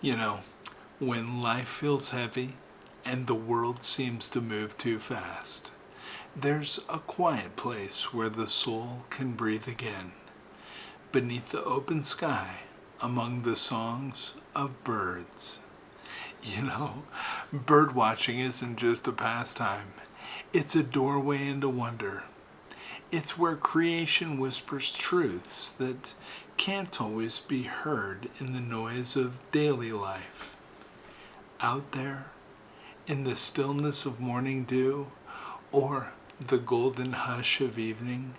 You know, when life feels heavy and the world seems to move too fast, there's a quiet place where the soul can breathe again, beneath the open sky, among the songs of birds. You know, bird watching isn't just a pastime, it's a doorway into wonder. It's where creation whispers truths that can't always be heard in the noise of daily life. Out there, in the stillness of morning dew, or the golden hush of evening,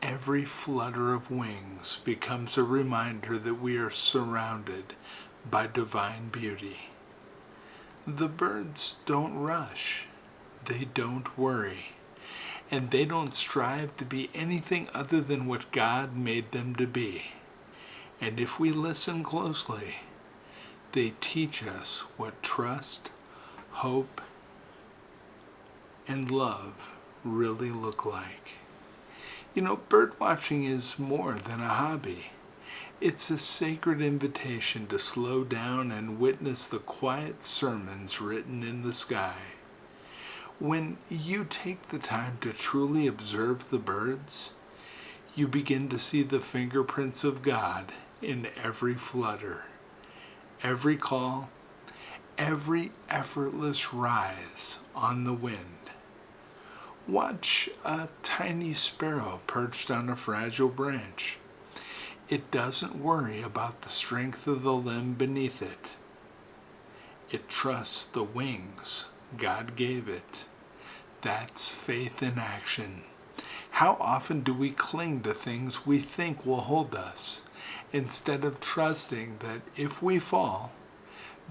every flutter of wings becomes a reminder that we are surrounded by divine beauty. The birds don't rush, they don't worry, and they don't strive to be anything other than what God made them to be. And if we listen closely, they teach us what trust, hope, and love really look like. You know, bird watching is more than a hobby. It's a sacred invitation to slow down and witness the quiet sermons written in the sky. When you take the time to truly observe the birds, you begin to see the fingerprints of God in every flutter, every call, every effortless rise on the wind. Watch a tiny sparrow perched on a fragile branch. It doesn't worry about the strength of the limb beneath it. It trusts the wings God gave it. That's faith in action. How often do we cling to things we think will hold us, instead of trusting that if we fall,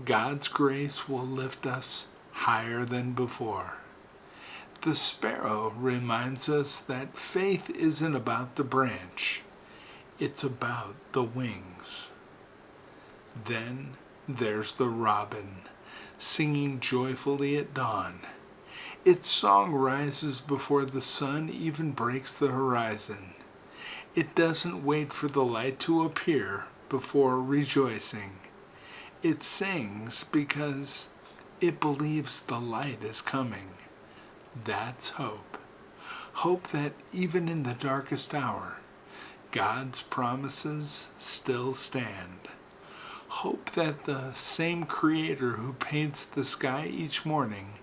God's grace will lift us higher than before? The sparrow reminds us that faith isn't about the branch, it's about the wings. Then there's the robin, singing joyfully at dawn. Its song rises before the sun even breaks the horizon. It doesn't wait for the light to appear before rejoicing. It sings because it believes the light is coming. That's hope. Hope that even in the darkest hour, God's promises still stand. Hope that the same Creator who paints the sky each morning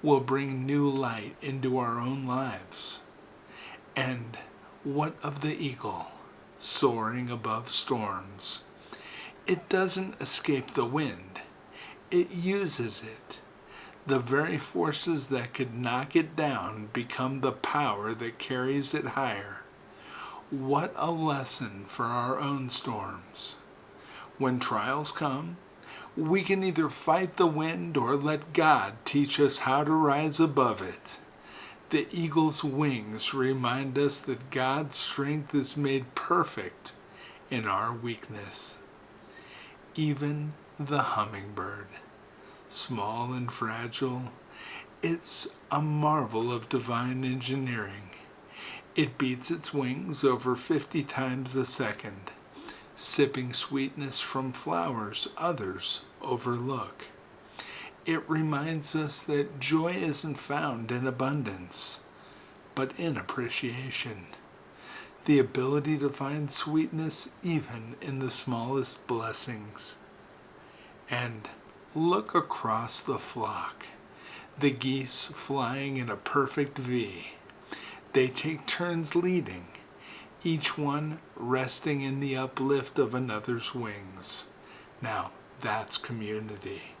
will bring new light into our own lives. And what of the eagle, soaring above storms? It doesn't escape the wind, it uses it. The very forces that could knock it down become the power that carries it higher. What a lesson for our own storms. When trials come, we can either fight the wind or let God teach us how to rise above it. The eagle's wings remind us that God's strength is made perfect in our weakness. Even the hummingbird, small and fragile, it's a marvel of divine engineering. It beats its wings over 50 times a second, sipping sweetness from flowers others overlook. It reminds us that joy isn't found in abundance, but in appreciation. The ability to find sweetness even in the smallest blessings. And look across the flock, the geese flying in a perfect V. They take turns leading, each one resting in the uplift of another's wings. Now, that's community.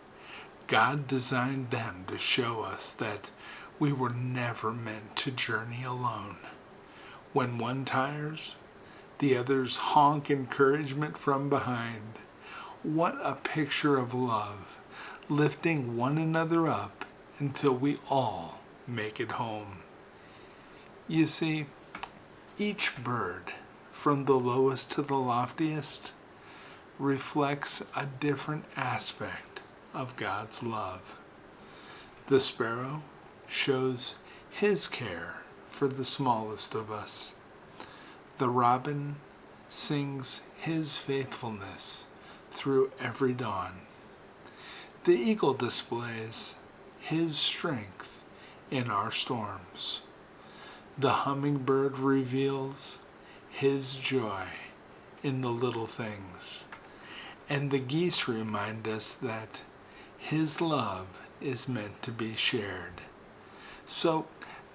God designed them to show us that we were never meant to journey alone. When one tires, the others honk encouragement from behind. What a picture of love, lifting one another up until we all make it home. You see, each bird, from the lowest to the loftiest, reflects a different aspect of God's love. The sparrow shows his care for the smallest of us. The robin sings his faithfulness through every dawn. The eagle displays his strength in our storms. The hummingbird reveals his joy in the little things. And the geese remind us that his love is meant to be shared. So,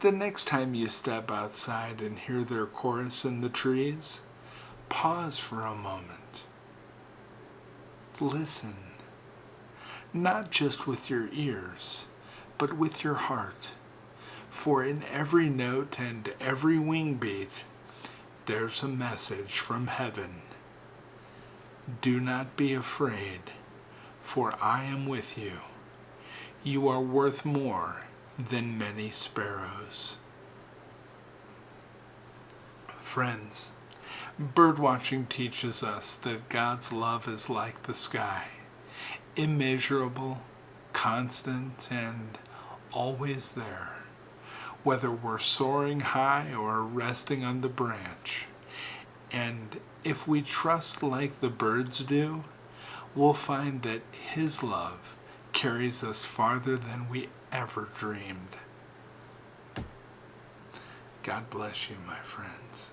the next time you step outside and hear their chorus in the trees, pause for a moment. Listen, not just with your ears, but with your heart. For in every note and every wing beat, there's a message from heaven. Do not be afraid, for I am with you. You are worth more than many sparrows. Friends, birdwatching teaches us that God's love is like the sky, immeasurable, constant, and always there. Whether we're soaring high or resting on the branch. And if we trust like the birds do, we'll find that His love carries us farther than we ever dreamed. God bless you, my friends.